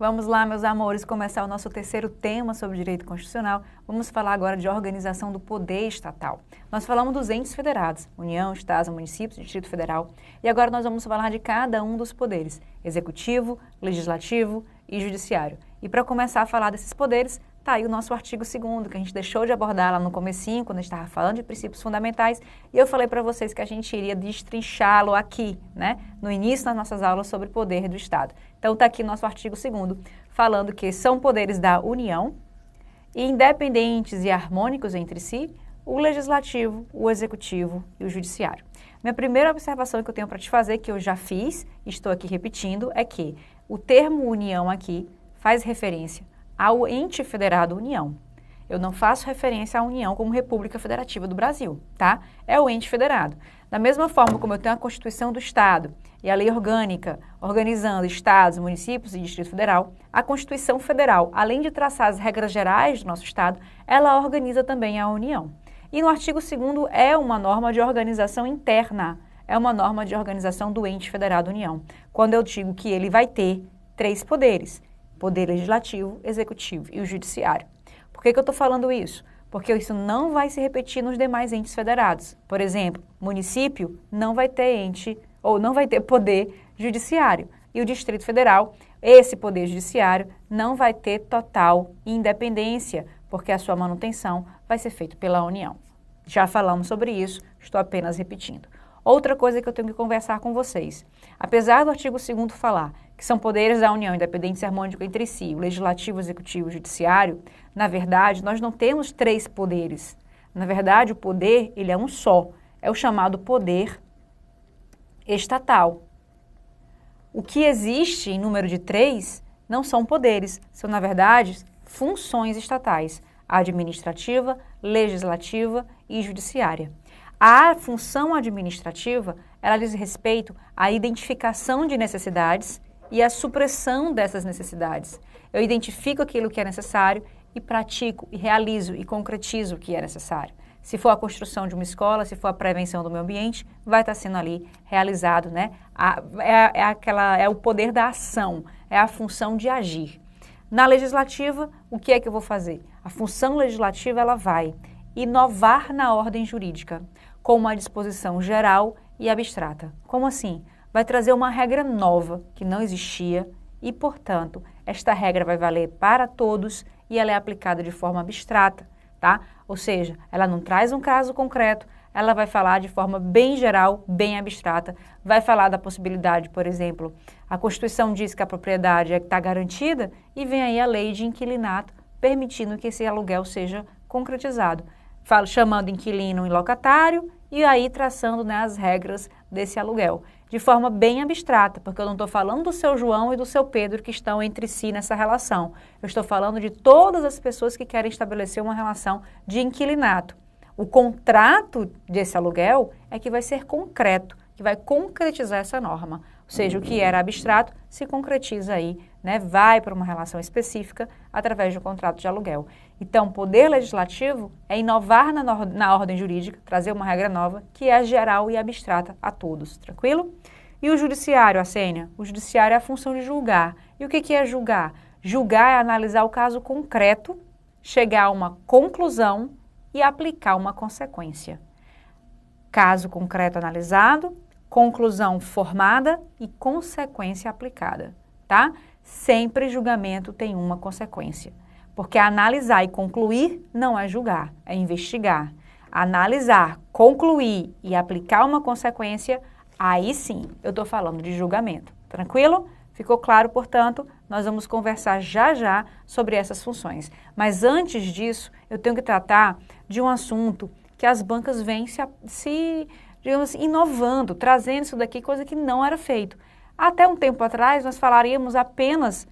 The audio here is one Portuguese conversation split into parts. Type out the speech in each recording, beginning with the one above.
Vamos lá, meus amores, começar o nosso terceiro tema sobre direito constitucional. Vamos falar agora de organização do poder estatal. Nós falamos dos entes federados, União, Estados, municípios, Distrito Federal. E agora nós vamos falar de cada um dos poderes, executivo, legislativo e judiciário. E para começar a falar desses poderes, está aí o nosso artigo 2º, que a gente deixou de abordar lá no comecinho, quando a gente estava falando de princípios fundamentais, e eu falei para vocês que a gente iria destrinchá-lo aqui, né, no início das nossas aulas sobre poder do Estado. Então está aqui nosso artigo 2º, falando que são poderes da União, independentes e harmônicos entre si, o legislativo, o executivo e o judiciário. Minha primeira observação que eu tenho para te fazer, que eu já fiz, e estou aqui repetindo, é que o termo União aqui faz referência ao ente federado União. Eu não faço referência à União como República Federativa do Brasil, tá? É o ente federado. Da mesma forma como eu tenho a Constituição do Estado e a Lei Orgânica organizando estados, municípios e Distrito Federal, a Constituição Federal, além de traçar as regras gerais do nosso Estado, ela organiza também a União. E no artigo 2º é uma norma de organização interna, é uma norma de organização do ente federado União, quando eu digo que ele vai ter 3 poderes, poder legislativo, executivo e o judiciário. Por que eu estou falando isso? Porque isso não vai se repetir nos demais entes federados. Por exemplo, município não vai ter ente ou não vai ter poder judiciário. E o Distrito Federal, esse poder judiciário, não vai ter total independência, porque a sua manutenção vai ser feita pela União. Já falamos sobre isso, estou apenas repetindo. Outra coisa que eu tenho que conversar com vocês. Apesar do artigo 2º falar que são poderes da União independentes e harmônicos entre si, o legislativo, o executivo e o judiciário, na verdade, nós não temos 3 poderes. Na verdade, o poder, ele é um só. É o chamado poder estatal. O que existe em número de 3 não são poderes, são, na verdade, funções estatais, administrativa, legislativa e judiciária. A função administrativa, ela diz respeito à identificação de necessidades e à supressão dessas necessidades. Eu identifico aquilo que é necessário e pratico, e realizo, e concretizo o que é necessário. Se for a construção de uma escola, se for a prevenção do meio ambiente, vai estar sendo ali realizado, né? É o poder da ação, é a função de agir. Na legislativa, o que é que eu vou fazer? A função legislativa, ela vai inovar na ordem jurídica, com uma disposição geral e abstrata. Como assim? Vai trazer uma regra nova que não existia e, portanto, esta regra vai valer para todos e ela é aplicada de forma abstrata, tá? Ou seja, ela não traz um caso concreto, ela vai falar de forma bem geral, bem abstrata, vai falar da possibilidade, por exemplo, a Constituição diz que a propriedade está garantida e vem aí a lei de inquilinato permitindo que esse aluguel seja concretizado. Chamando inquilino e locatário e aí traçando, né, as regras desse aluguel. De forma bem abstrata, porque eu não estou falando do seu João e do seu Pedro que estão entre si nessa relação. Eu estou falando de todas as pessoas que querem estabelecer uma relação de inquilinato. O contrato desse aluguel é que vai ser concreto, que vai concretizar essa norma. Ou seja, o que era abstrato se concretiza aí, né, vai para uma relação específica através do contrato de aluguel. Então, o poder legislativo é inovar na ordem jurídica, trazer uma regra nova que é geral e abstrata a todos, tranquilo? E o judiciário, Arsênia? O judiciário é a função de julgar. E o que é julgar? Julgar é analisar o caso concreto, chegar a uma conclusão e aplicar uma consequência. Caso concreto analisado, conclusão formada e consequência aplicada, tá? Sempre julgamento tem uma consequência, porque analisar e concluir não é julgar, é investigar. Analisar, concluir e aplicar uma consequência, aí sim eu estou falando de julgamento, tranquilo? Ficou claro, portanto, nós vamos conversar já já sobre essas funções. Mas antes disso, eu tenho que tratar de um assunto que as bancas vêm digamos assim, inovando, trazendo isso daqui, coisa que não era feito. Até um tempo atrás, nós falaríamos apenas,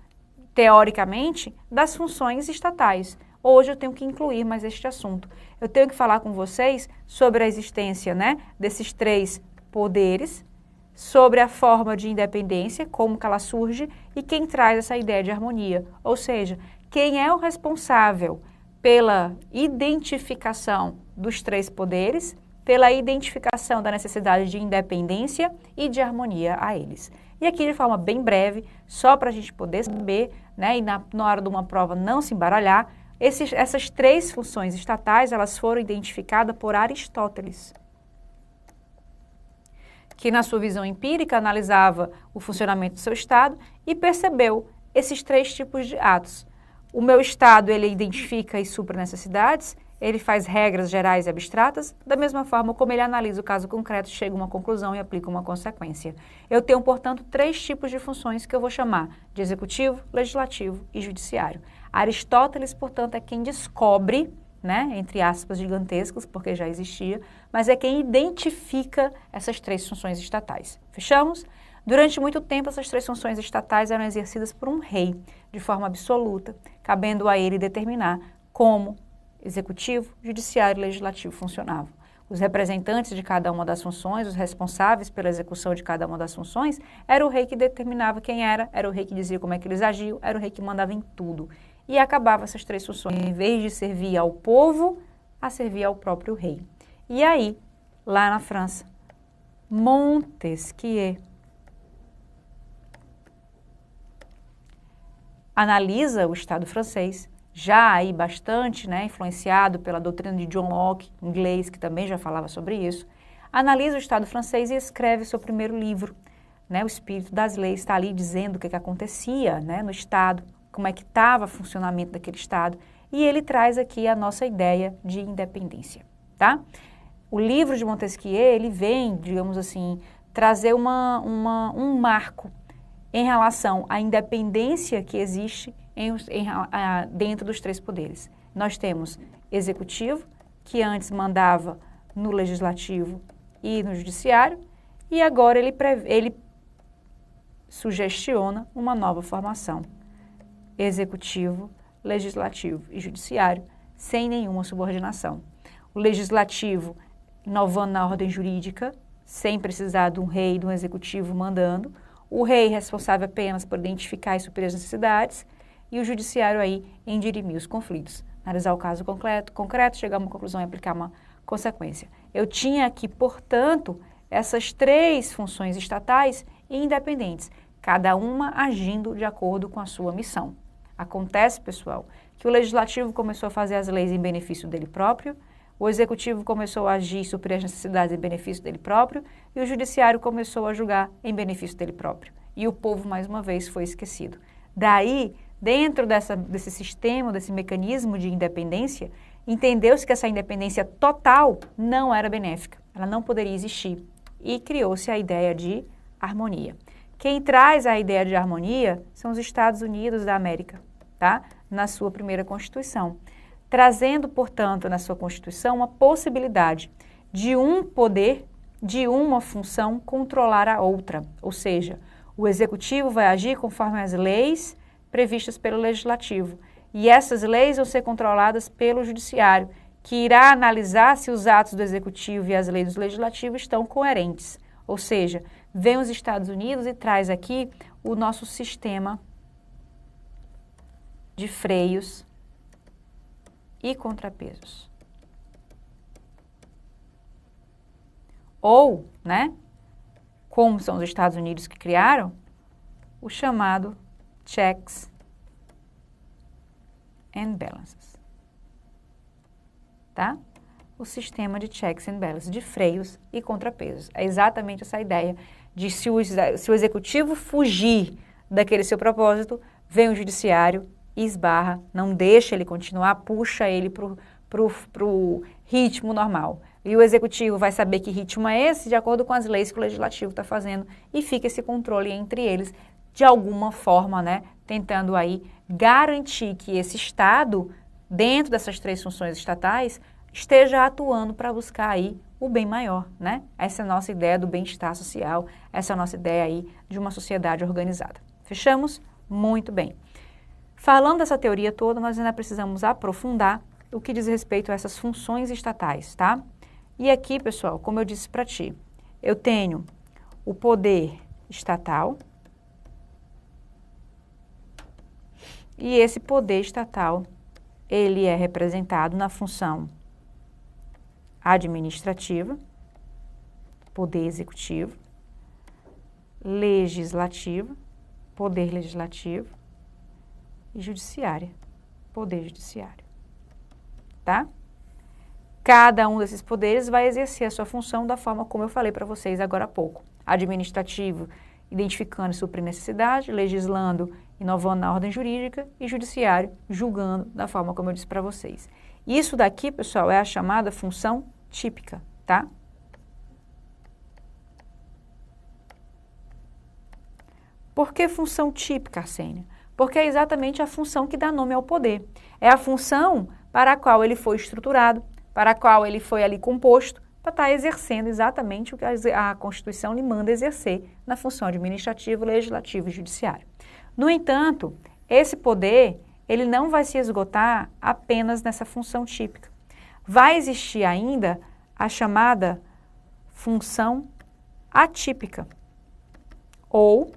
teoricamente, das funções estatais. Hoje eu tenho que incluir mais este assunto. Eu tenho que falar com vocês sobre a existência, né, desses 3 poderes, sobre a forma de independência, como que ela surge e quem traz essa ideia de harmonia. Ou seja, quem é o responsável pela identificação dos 3 poderes, pela identificação da necessidade de independência e de harmonia a eles. E aqui, de forma bem breve, só para a gente poder saber, né, e na hora de uma prova não se embaralhar, essas três funções estatais, elas foram identificadas por Aristóteles, que na sua visão empírica analisava o funcionamento do seu Estado e percebeu esses três tipos de atos. O meu Estado, ele identifica e supra necessidades, ele faz regras gerais e abstratas, da mesma forma como ele analisa o caso concreto, chega a uma conclusão e aplica uma consequência. Eu tenho, portanto, três tipos de funções que eu vou chamar de executivo, legislativo e judiciário. Aristóteles, portanto, é quem descobre, né, entre aspas gigantescas, porque já existia, mas é quem identifica essas três funções estatais. Fechamos? Durante muito tempo, essas três funções estatais eram exercidas por um rei, de forma absoluta, cabendo a ele determinar como executivo, judiciário e legislativo funcionavam. Os representantes de cada uma das funções, os responsáveis pela execução de cada uma das funções, era o rei que determinava quem era o rei que dizia como é que eles agiam, era o rei que mandava em tudo. E acabava essas três funções, em vez de servir ao povo, a servir ao próprio rei. E aí, lá na França, Montesquieu analisa o Estado francês, já aí bastante, né, influenciado pela doutrina de John Locke, inglês, que também já falava sobre isso, analisa o Estado francês e escreve seu primeiro livro, né, O Espírito das Leis, está ali dizendo o que acontecia, né, no Estado, como é que estava o funcionamento daquele Estado, e ele traz aqui a nossa ideia de independência, tá? O livro de Montesquieu, ele vem, digamos assim, trazer um marco em relação à independência que existe dentro dos três poderes. Nós temos executivo, que antes mandava no legislativo e no judiciário, e agora ele sugestiona uma nova formação. Executivo, legislativo e judiciário, sem nenhuma subordinação. O legislativo inovando na ordem jurídica, sem precisar de um rei e de um executivo mandando, o rei responsável apenas por identificar e suprir as necessidades, e o judiciário aí em dirimir os conflitos, analisar o caso concreto, chegar a uma conclusão e aplicar uma consequência. Eu tinha aqui, portanto, essas três funções estatais e independentes, cada uma agindo de acordo com a sua missão. Acontece, pessoal, que o legislativo começou a fazer as leis em benefício dele próprio, o executivo começou a agir e suprir as necessidades em benefício dele próprio, e o judiciário começou a julgar em benefício dele próprio. E o povo, mais uma vez, foi esquecido. Daí, dentro desse sistema, desse mecanismo de independência, entendeu-se que essa independência total não era benéfica, ela não poderia existir. E criou-se a ideia de harmonia. Quem traz a ideia de harmonia são os Estados Unidos da América, tá? Na sua primeira Constituição. Trazendo, portanto, na sua Constituição, a possibilidade de um poder, de uma função, controlar a outra. Ou seja, o Executivo vai agir conforme as leis previstas pelo Legislativo. E essas leis vão ser controladas pelo Judiciário, que irá analisar se os atos do Executivo e as leis do Legislativo estão coerentes. Ou seja, vem os Estados Unidos e traz aqui o nosso sistema de freios e contrapesos. Ou, né, como são os Estados Unidos que criaram, o chamado checks and balances. Tá? O sistema de checks and balances, de freios e contrapesos. É exatamente essa ideia de se o executivo fugir daquele seu propósito, vem o judiciário e esbarra, não deixa ele continuar, puxa ele pro ritmo normal. E o executivo vai saber que ritmo é esse, de acordo com as leis que o legislativo está fazendo, e fica esse controle entre eles, de alguma forma, né, tentando aí garantir que esse Estado, dentro dessas três funções estatais, esteja atuando para buscar aí o bem maior, né? Essa é a nossa ideia do bem-estar social, essa é a nossa ideia aí de uma sociedade organizada. Fechamos? Muito bem. Falando dessa teoria toda, nós ainda precisamos aprofundar o que diz respeito a essas funções estatais, tá? E aqui, pessoal, como eu disse para ti, eu tenho o poder estatal e esse poder estatal, ele é representado na função administrativa, poder executivo, legislativo, poder legislativo, e judiciária. Poder judiciário. Tá? Cada um desses poderes vai exercer a sua função da forma como eu falei para vocês agora há pouco. Administrativo, identificando e suprindo necessidade, legislando, inovando na ordem jurídica e judiciário, julgando da forma como eu disse para vocês. Isso daqui, pessoal, é a chamada função típica, tá? Por que função típica, Arsênia? Porque é exatamente a função que dá nome ao poder. É a função para a qual ele foi estruturado, para a qual ele foi ali composto, para estar exercendo exatamente o que a Constituição lhe manda exercer na função administrativa, legislativa e judiciária. No entanto, esse poder, ele não vai se esgotar apenas nessa função típica. Vai existir ainda a chamada função atípica ou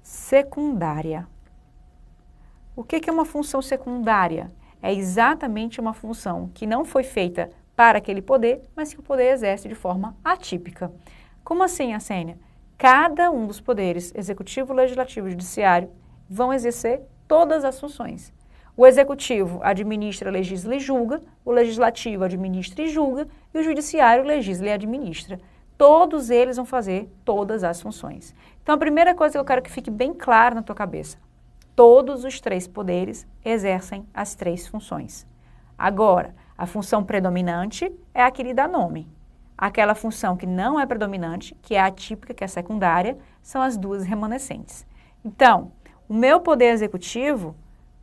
secundária. O que é uma função secundária? É exatamente uma função que não foi feita para aquele poder, mas que o poder exerce de forma atípica. Como assim, Arsênia? Cada um dos poderes, executivo, legislativo e judiciário, vão exercer todas as funções. O executivo administra, legisla e julga, o legislativo administra e julga, e o judiciário legisla e administra. Todos eles vão fazer todas as funções. Então, a primeira coisa que eu quero que fique bem claro na tua cabeça, todos os três poderes exercem as três funções. Agora, a função predominante é a que lhe dá nome. Aquela função que não é predominante, que é atípica, que é secundária, são as duas remanescentes. Então, o meu poder executivo,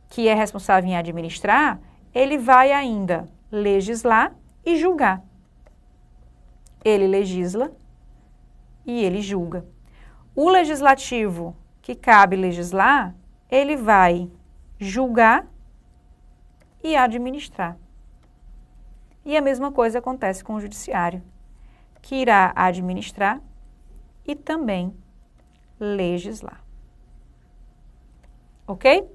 que é responsável em administrar, ele vai ainda legislar e julgar. Ele legisla e ele julga. O legislativo, que cabe legislar, ele vai julgar e administrar. E a mesma coisa acontece com o judiciário, que irá administrar e também legislar. Ok?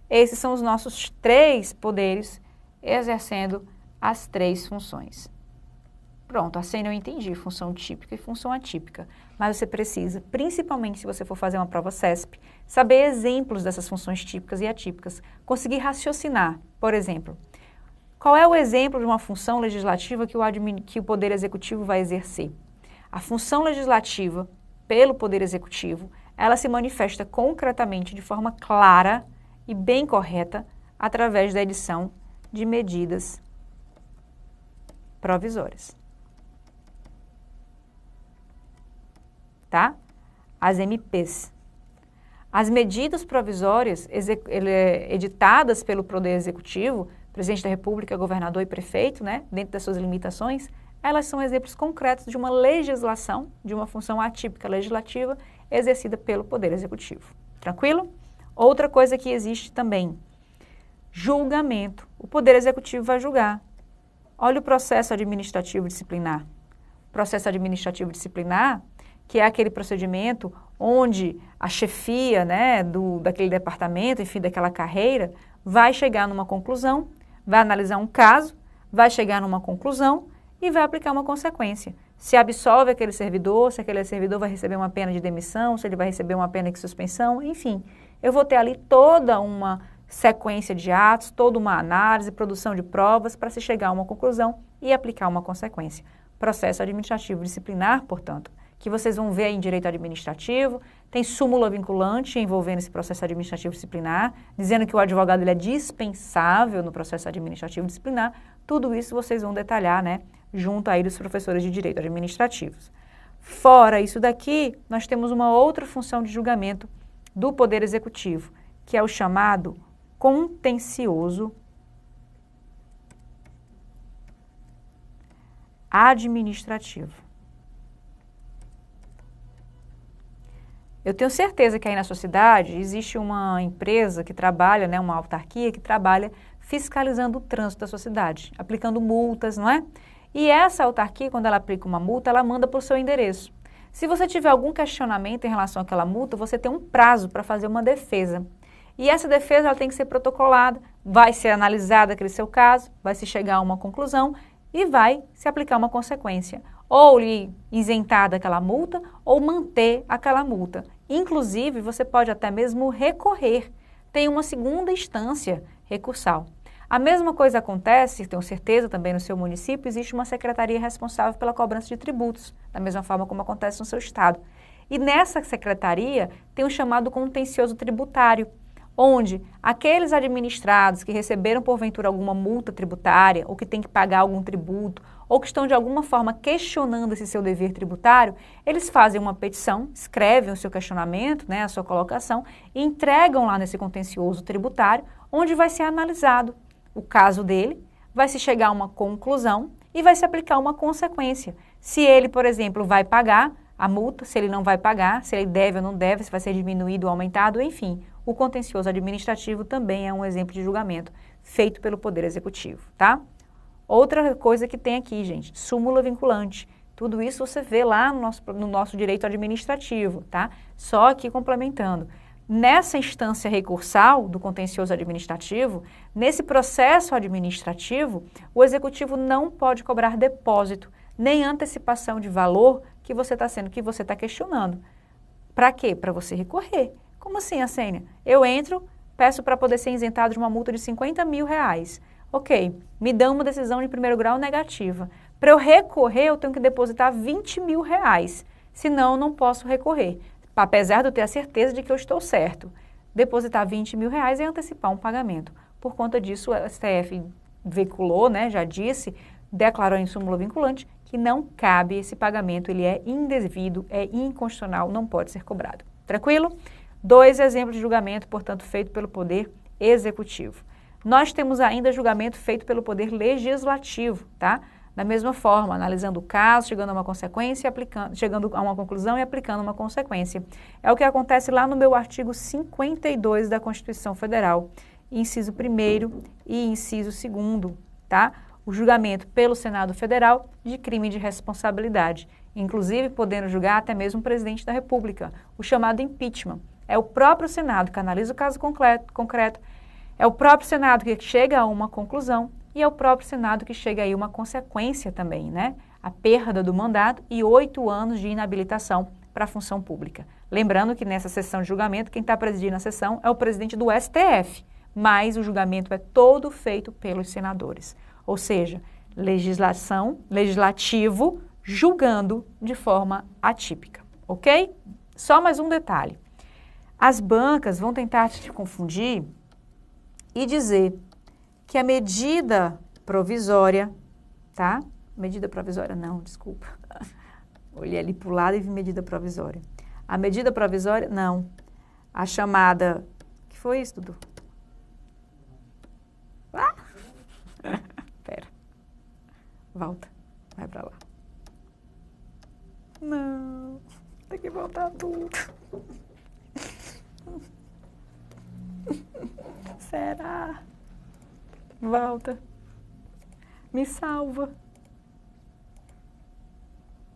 Esses são os nossos três poderes exercendo as três funções. Pronto, assim eu entendi, função típica e função atípica. Mas você precisa, principalmente se você for fazer uma prova CESP, saber exemplos dessas funções típicas e atípicas, conseguir raciocinar. Por exemplo, qual é o exemplo de uma função legislativa que o Poder Executivo vai exercer? A função legislativa, pelo Poder Executivo, ela se manifesta concretamente de forma clara e bem correta através da edição de medidas provisórias. Tá? As MPs. As medidas provisórias editadas pelo Poder Executivo, Presidente da República, Governador e Prefeito, né, dentro das suas limitações, elas são exemplos concretos de uma legislação, de uma função atípica legislativa exercida pelo Poder Executivo. Tranquilo? Outra coisa que existe também, julgamento. O Poder Executivo vai julgar. Olha o processo administrativo disciplinar. O processo administrativo disciplinar, que é aquele procedimento onde a chefia, né, daquele departamento, enfim, daquela carreira, vai chegar numa conclusão, vai analisar um caso, vai chegar numa conclusão e vai aplicar uma consequência. Se absolve aquele servidor, se aquele servidor vai receber uma pena de demissão, se ele vai receber uma pena de suspensão, enfim. Eu vou ter ali toda uma sequência de atos, toda uma análise, produção de provas para se chegar a uma conclusão e aplicar uma consequência. Processo administrativo disciplinar, portanto, que vocês vão ver aí em direito administrativo, tem súmula vinculante envolvendo esse processo administrativo disciplinar, dizendo que o advogado ele é dispensável no processo administrativo disciplinar, tudo isso vocês vão detalhar, né, junto aí dos professores de direito administrativos. Fora isso daqui, nós temos uma outra função de julgamento do Poder Executivo, que é o chamado contencioso administrativo. Eu tenho certeza que aí na sua cidade existe uma empresa que trabalha, né, uma autarquia que trabalha fiscalizando o trânsito da sua cidade, aplicando multas, não é? E essa autarquia, quando ela aplica uma multa, ela manda para o seu endereço. Se você tiver algum questionamento em relação àquela multa, você tem um prazo para fazer uma defesa. E essa defesa ela tem que ser protocolada, vai ser analisada aquele seu caso, vai se chegar a uma conclusão e vai se aplicar uma consequência. Ou lhe isentar daquela multa ou manter aquela multa. Inclusive, você pode até mesmo recorrer tem uma segunda instância recursal. A mesma coisa acontece, tenho certeza também no seu município, existe uma secretaria responsável pela cobrança de tributos, da mesma forma como acontece no seu estado. E nessa secretaria tem o chamado contencioso tributário, onde aqueles administrados que receberam porventura alguma multa tributária, ou que têm que pagar algum tributo, ou que estão de alguma forma questionando esse seu dever tributário, eles fazem uma petição, escrevem o seu questionamento, né, a sua colocação, e entregam lá nesse contencioso tributário, onde vai ser analisado o caso dele, vai se chegar a uma conclusão e vai se aplicar uma consequência. Se ele, por exemplo, vai pagar a multa, se ele não vai pagar, se ele deve ou não deve, se vai ser diminuído ou aumentado, enfim. O contencioso administrativo também é um exemplo de julgamento feito pelo Poder Executivo, tá? Outra coisa que tem aqui, gente, súmula vinculante. Tudo isso você vê lá no nosso direito administrativo, tá? Só aqui complementando. Nessa instância recursal do contencioso administrativo, nesse processo administrativo, o Executivo não pode cobrar depósito, nem antecipação de valor que você está questionando. Para quê? Para você recorrer. Como assim, Assênia? Eu entro, peço para poder ser isentado de uma multa de 50 mil reais. Ok, me dão uma decisão de primeiro grau negativa. Para eu recorrer, eu tenho que depositar 20 mil reais, senão eu não posso recorrer. Apesar de eu ter a certeza de que eu estou certo. Depositar 20 mil reais é antecipar um pagamento. Por conta disso, o STF veiculou, né, já disse, declarou em súmula vinculante que não cabe esse pagamento, ele é indevido, é inconstitucional, não pode ser cobrado. Tranquilo? 2 exemplos de julgamento, portanto, feito pelo Poder Executivo. Nós temos ainda julgamento feito pelo Poder Legislativo, tá? Da mesma forma, analisando o caso, chegando a uma consequência, chegando a uma conclusão e aplicando uma consequência. É o que acontece lá no meu artigo 52 da Constituição Federal, inciso 1º e inciso 2º, tá? O julgamento pelo Senado Federal de crime de responsabilidade, inclusive podendo julgar até mesmo o presidente da República, o chamado impeachment. É o próprio Senado que analisa o caso concreto, é o próprio Senado que chega a uma conclusão e é o próprio Senado que chega aí uma consequência também, né? A perda do mandato e 8 anos de inabilitação para a função pública. Lembrando que nessa sessão de julgamento, quem está presidindo a sessão é o presidente do STF, mas o julgamento é todo feito pelos senadores. Ou seja, legislativo julgando de forma atípica, ok? Só mais um detalhe. As bancas vão tentar te confundir e dizer que a medida provisória, tá? Medida provisória não, desculpa. Olhei ali para o lado e vi medida provisória. A medida provisória, não. A chamada... que foi isso, Dudu? Ah! Pera. Volta. Vai para lá. Não. Tem que voltar tudo. Será? Volta. Me salva.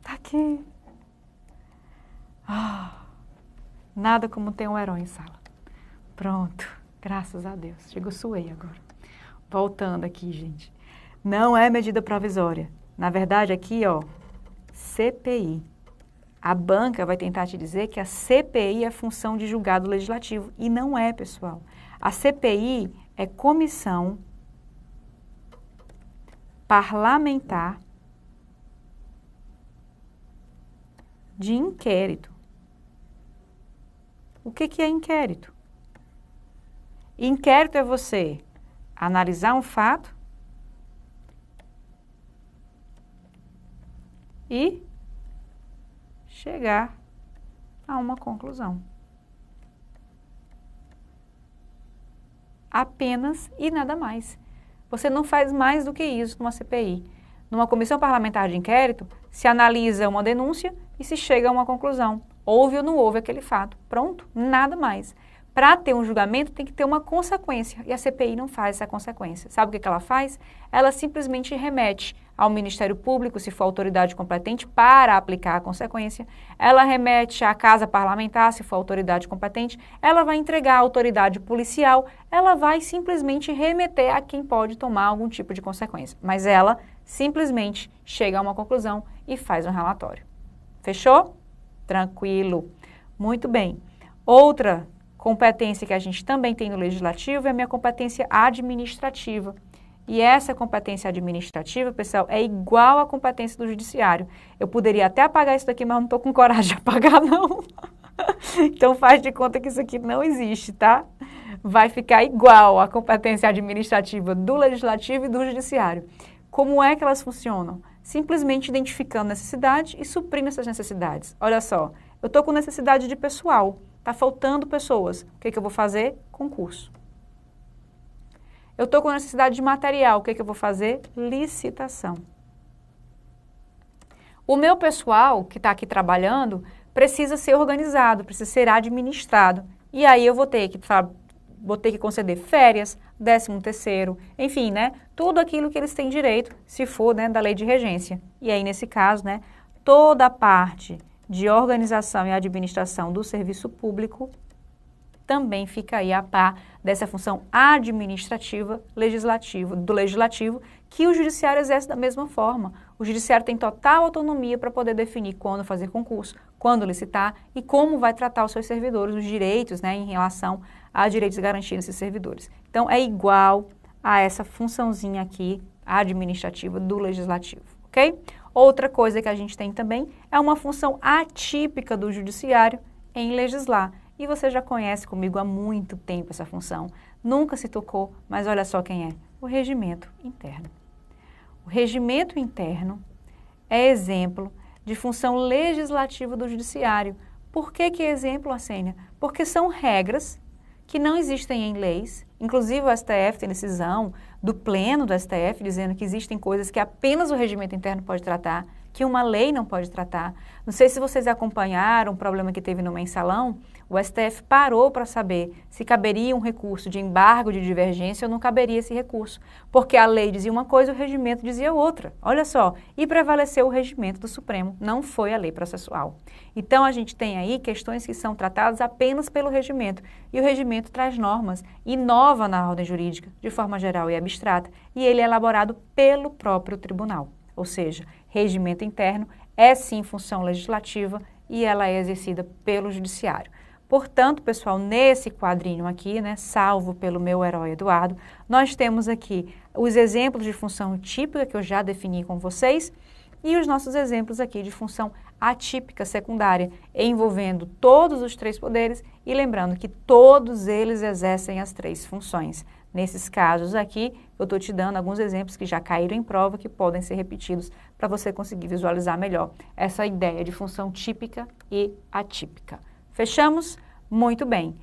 Tá aqui. Nada como ter um herói em sala. Pronto. Graças a Deus. Chegou, suei agora. Voltando aqui, gente. Não é medida provisória. Na verdade, aqui, ó, CPI. A banca vai tentar te dizer que a CPI é função de julgado legislativo. E não é, pessoal. A CPI é Comissão Parlamentar de Inquérito. O que é inquérito? Inquérito é você analisar um fato e chegar a uma conclusão. Apenas e nada mais. Você não faz mais do que isso numa CPI. Numa comissão parlamentar de inquérito, se analisa uma denúncia e se chega a uma conclusão. Houve ou não houve aquele fato. Pronto, nada mais. Para ter um julgamento tem que ter uma consequência e a CPI não faz essa consequência. Sabe o que ela faz? Ela simplesmente remete ao Ministério Público, se for autoridade competente, para aplicar a consequência. Ela remete à Casa Parlamentar, se for autoridade competente. Ela vai entregar à autoridade policial. Ela vai simplesmente remeter a quem pode tomar algum tipo de consequência. Mas ela simplesmente chega a uma conclusão e faz um relatório. Fechou? Tranquilo. Muito bem. Outra competência que a gente também tem no legislativo é a minha competência administrativa. E essa competência administrativa, pessoal, é igual à competência do judiciário. Eu poderia até apagar isso daqui, mas eu não estou com coragem de apagar, não. Então faz de conta que isso aqui não existe, tá? Vai ficar igual à competência administrativa do legislativo e do judiciário. Como é que elas funcionam? Simplesmente identificando necessidade e suprindo essas necessidades. Olha só, eu estou com necessidade de pessoal, está faltando pessoas. O que eu vou fazer? Concurso. Eu estou com necessidade de material, o que eu vou fazer? Licitação. O meu pessoal que está aqui trabalhando precisa ser organizado, precisa ser administrado. E aí eu vou ter que conceder férias, 13º, enfim, né? Tudo aquilo que eles têm direito, se for, né, da lei de regência. E aí, nesse caso, né, toda a parte de organização e administração do serviço público também fica aí a par dessa função administrativa do legislativo, que o judiciário exerce da mesma forma. O judiciário tem total autonomia para poder definir quando fazer concurso, quando licitar e como vai tratar os seus servidores, os direitos, né, em relação a direitos garantidos desses servidores. Então, é igual a essa funçãozinha aqui administrativa do legislativo, ok? Outra coisa que a gente tem também é uma função atípica do judiciário em legislar. E você já conhece comigo há muito tempo essa função. Nunca se tocou, mas olha só quem é. O regimento interno. O regimento interno é exemplo de função legislativa do judiciário. Por que é exemplo, Arsênia? Porque são regras que não existem em leis. Inclusive o STF tem decisão do pleno do STF dizendo que existem coisas que apenas o regimento interno pode tratar, que uma lei não pode tratar. Não sei se vocês acompanharam o problema que teve no Mensalão, o STF parou para saber se caberia um recurso de embargo de divergência ou não caberia esse recurso, porque a lei dizia uma coisa e o regimento dizia outra. Olha só, e prevaleceu o regimento do Supremo, não foi a lei processual. Então a gente tem aí questões que são tratadas apenas pelo regimento, e o regimento traz normas, inova na ordem jurídica, de forma geral e abstrata, e ele é elaborado pelo próprio tribunal. Ou seja, regimento interno é sim função legislativa e ela é exercida pelo judiciário. Portanto, pessoal, nesse quadrinho aqui, né, salvo pelo meu herói Eduardo, nós temos aqui os exemplos de função típica que eu já defini com vocês e os nossos exemplos aqui de função atípica secundária, envolvendo todos os 3 poderes e lembrando que todos eles exercem as 3 funções. Nesses casos aqui, eu estou te dando alguns exemplos que já caíram em prova, que podem ser repetidos para você conseguir visualizar melhor essa ideia de função típica e atípica. Fechamos? Muito bem.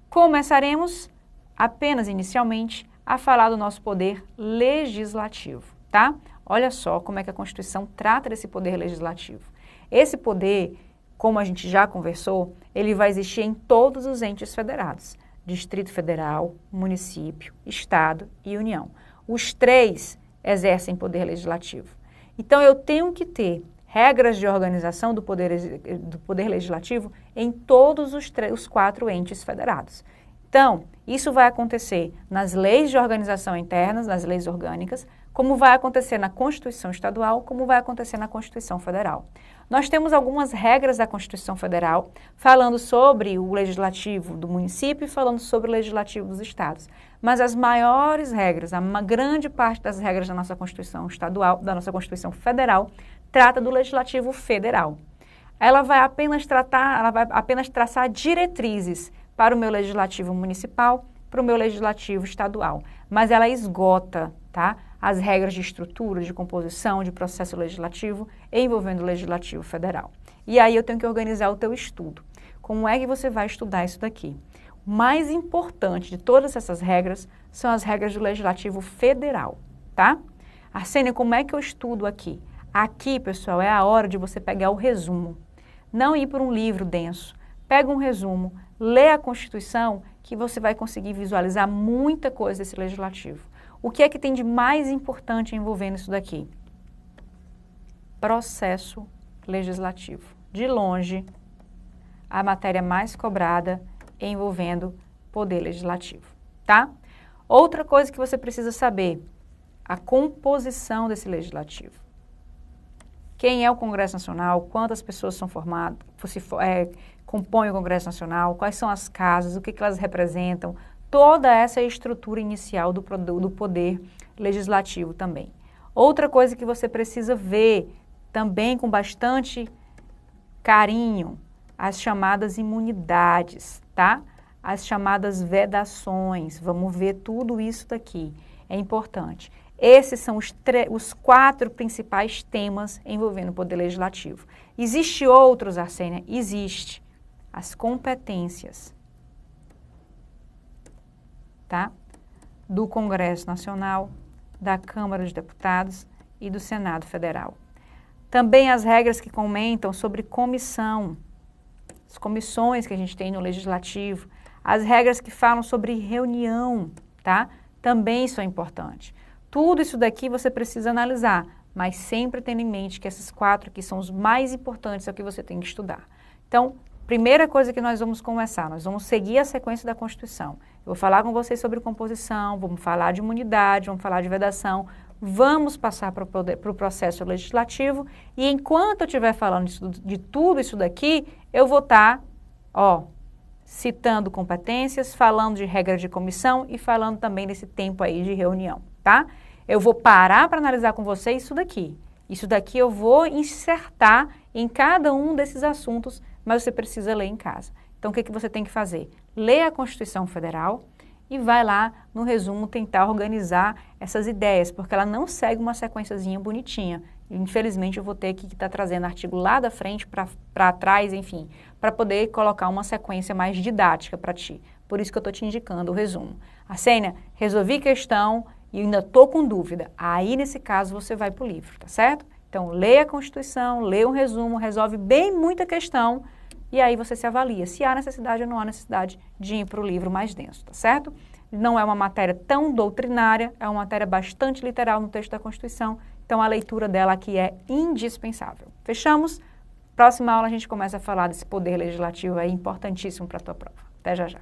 Começaremos apenas inicialmente a falar do nosso poder legislativo, tá? Olha só como é que a Constituição trata desse poder legislativo. Esse poder, como a gente já conversou, ele vai existir em todos os entes federados. Distrito Federal, município, Estado e União. Os 3 exercem poder legislativo. Então, eu tenho que ter regras de organização do poder legislativo em todos os 4 entes federados. Então, isso vai acontecer nas leis de organização internas, nas leis orgânicas, como vai acontecer na Constituição Estadual, como vai acontecer na Constituição Federal. Nós temos algumas regras da Constituição Federal falando sobre o legislativo do município e falando sobre o legislativo dos estados. Mas as maiores regras, a grande parte das regras da nossa Constituição Estadual, da nossa Constituição Federal, trata do legislativo federal. Ela vai apenas traçar diretrizes para o meu legislativo municipal, para o meu legislativo estadual. Mas ela esgota, tá, as regras de estrutura, de composição, de processo legislativo envolvendo o legislativo federal. E aí eu tenho que organizar o teu estudo. Como é que você vai estudar isso daqui? O mais importante de todas essas regras são as regras do legislativo federal, tá? Arsênia, como é que eu estudo aqui? Aqui, pessoal, é a hora de você pegar o resumo. Não ir por um livro denso. Pega um resumo, lê a Constituição, que você vai conseguir visualizar muita coisa desse legislativo. O que é que tem de mais importante envolvendo isso daqui? Processo legislativo. De longe, a matéria mais cobrada envolvendo poder legislativo, tá? Outra coisa que você precisa saber, a composição desse legislativo. Quem é o Congresso Nacional, quantas pessoas são formadas, compõem o Congresso Nacional, quais são as casas, o que elas representam, toda essa estrutura inicial do poder legislativo também. Outra coisa que você precisa ver também com bastante carinho, as chamadas imunidades, tá? As chamadas vedações, vamos ver tudo isso daqui, é importante. Esses são os 4 principais temas envolvendo o poder legislativo. Existe outros, Arsênia? Existe. As competências, tá? Do Congresso Nacional, da Câmara dos Deputados e do Senado Federal. Também as regras que comentam sobre comissão, as comissões que a gente tem no Legislativo, as regras que falam sobre reunião, tá? Também são importantes. Tudo isso daqui você precisa analisar, mas sempre tendo em mente que esses 4 aqui são os mais importantes, é o que você tem que estudar. Então, primeira coisa que nós vamos começar, nós vamos seguir a sequência da Constituição. Eu vou falar com vocês sobre composição, vamos falar de imunidade, vamos falar de vedação, vamos passar para o processo legislativo e enquanto eu estiver falando de tudo isso daqui, eu vou estar, citando competências, falando de regra de comissão e falando também desse tempo aí de reunião, tá? Eu vou parar para analisar com vocês isso daqui. Isso daqui eu vou insertar em cada um desses assuntos, mas você precisa ler em casa. Então, o que você tem que fazer? Lê a Constituição Federal e vai lá no resumo tentar organizar essas ideias, porque ela não segue uma sequenciazinha bonitinha. Infelizmente, eu vou ter que estar trazendo artigo lá da frente para trás, enfim, para poder colocar uma sequência mais didática para ti. Por isso que eu estou te indicando o resumo. Arsênia, resolvi questão e ainda estou com dúvida. Aí, nesse caso, você vai para o livro, tá certo? Então, lê a Constituição, lê um resumo, resolve bem muita questão e aí você se avalia se há necessidade ou não há necessidade de ir para o livro mais denso, tá certo? Não é uma matéria tão doutrinária, é uma matéria bastante literal no texto da Constituição, então a leitura dela aqui é indispensável. Fechamos? Próxima aula a gente começa a falar desse poder legislativo aí importantíssimo para a tua prova. Até já já.